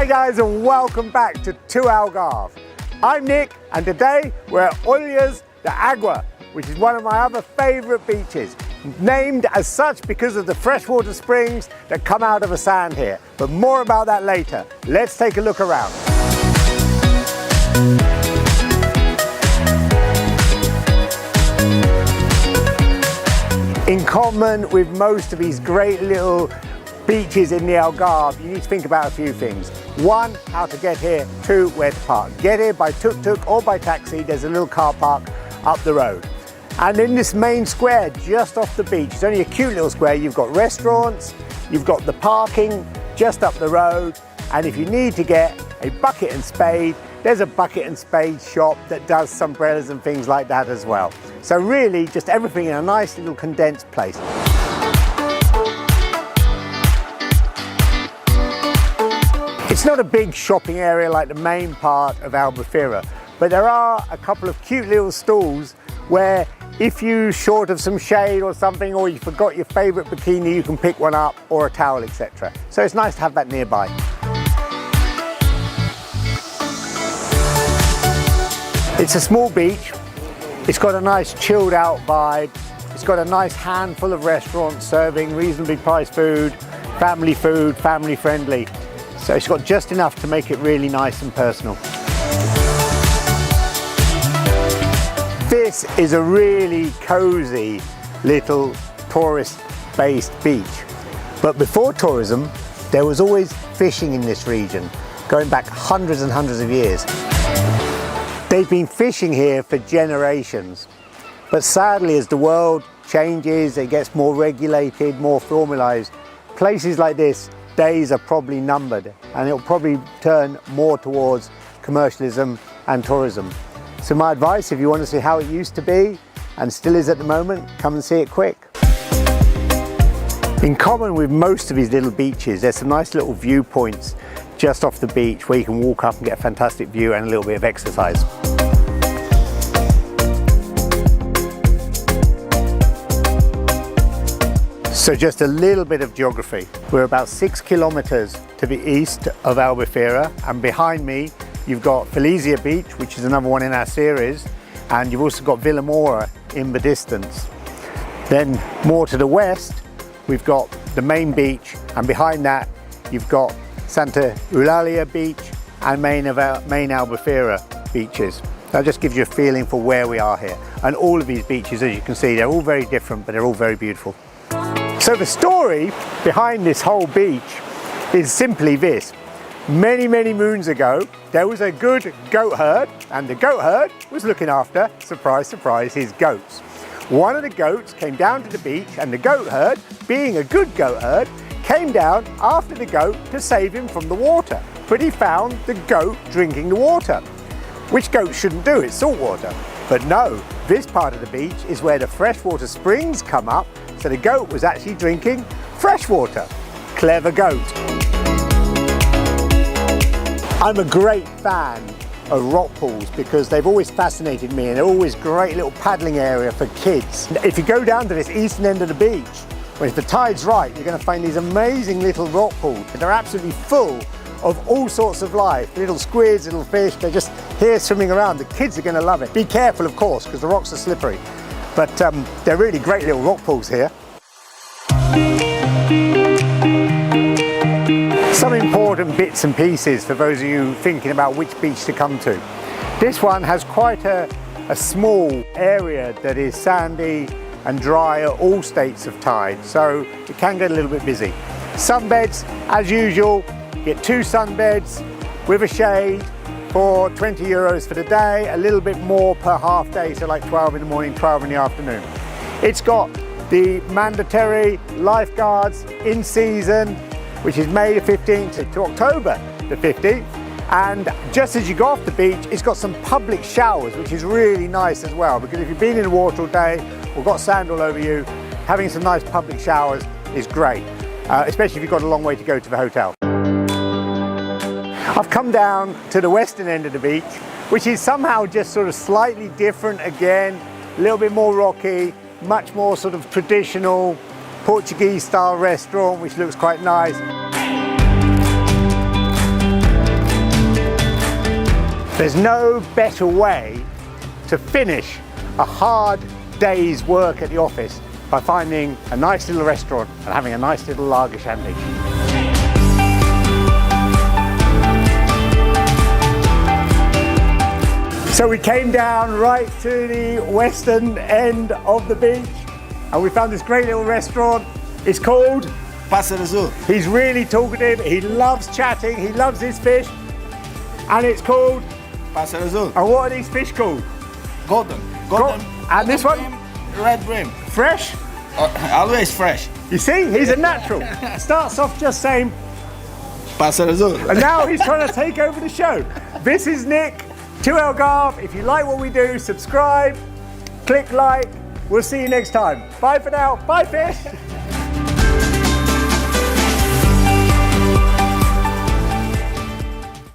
guys, and welcome back to Algarve. I'm Nick, and today we're at Olhos de Agua, which is one of my other favourite beaches, named as such because of the freshwater springs that come out of the sand here. But more about that later. Let's take a look around. In common with most of these great little beaches in the Algarve, you need to think about a few things. One, how to get here. Two, where to park. Get here by tuk-tuk or by taxi. There's a little car park up the road. And in this main square just off the beach, it's only a cute little square, you've got restaurants, you've got the parking just up the road, and if you need to get a bucket and spade, there's a bucket and spade shop that does umbrellas and things like that as well. So really just everything in a nice little condensed place. It's not a big shopping area like the main part of Albufeira, but there are a couple of cute little stalls where if you're short of some shade or something, or you forgot your favourite bikini, you can pick one up, or a towel, etc. So it's nice to have that nearby. It's a small beach. It's got a nice chilled out vibe. It's got a nice handful of restaurants serving reasonably priced food, family friendly. So it's got just enough to make it really nice and personal. This is a really cozy little tourist-based beach. But before tourism, there was always fishing in this region, going back hundreds and hundreds of years. They've been fishing here for generations. But sadly, as the world changes, it gets more regulated, more formalized, places like this, days are probably numbered, and it'll probably turn more towards commercialism and tourism. So my advice, if you want to see how it used to be, and still is at the moment, come and see it quick. In common with most of these little beaches, there's some nice little viewpoints just off the beach where you can walk up and get a fantastic view and a little bit of exercise. So just a little bit of geography. We're about 6 kilometers to the east of Albufeira, and behind me you've got Felicia Beach, which is another one in our series, and you've also got Villamora in the distance. Then more to the west we've got the main beach, and behind that you've got Santa Eulalia Beach and main Albufeira beaches. That just gives you a feeling for where we are here. And all of these beaches, as you can see, they're all very different, but they're all very beautiful. So the story behind this whole beach is simply this. Many moons ago, there was a good goat herd, and the goat herd was looking after, surprise, surprise, his goats. One of the goats came down to the beach, and the goat herd, being a good goat herd, came down after the goat to save him from the water. But he found the goat drinking the water, which goats shouldn't do, it's salt water. But no, this part of the beach is where the freshwater springs come up, so the goat was actually drinking fresh water. Clever goat. I'm a great fan of rock pools because they've always fascinated me, and they're always great little paddling area for kids. If you go down to this eastern end of the beach, when the tide's right, you're going to find these amazing little rock pools. They're absolutely full of all sorts of life, little squids, little fish, they're just here swimming around. The kids are going to love it. Be careful, of course, because the rocks are slippery. But they're really great little rock pools here. Some important bits and pieces for those of you thinking about which beach to come to. This one has quite a small area that is sandy and dry at all states of tide, so it can get a little bit busy. Sunbeds, as usual, get 2 sunbeds with a shade for 20 euros for the day, a little bit more per half day, so like 12 in the morning, 12 in the afternoon. It's got the mandatory lifeguards in season, which is May the 15th to October the 15th. And just as you go off the beach, it's got some public showers, which is really nice as well, because if you've been in the water all day or got sand all over you, having some nice public showers is great, especially if you've got a long way to go to the hotel. I've come down to the western end of the beach, which is somehow just sort of slightly different again, a little bit more rocky, much more sort of traditional Portuguese style restaurant, which looks quite nice. There's no better way to finish a hard day's work at the office by finding a nice little restaurant and having a nice little lager shandy. So we came down right to the western end of the beach and we found this great little restaurant. It's called Pássaro Azul. He's really talkative, he loves chatting, he loves his fish, and it's called Pássaro Azul. And what are these fish called? Golden. And this one? Brim, red brim. Fresh? Always fresh. You see, he's a natural. Starts off just saying, Pássaro Azul. and now he's trying to take over the show. This is Nick to Algarve. If you like what we do, subscribe, click like. We'll see you next time. Bye for now. Bye, fish.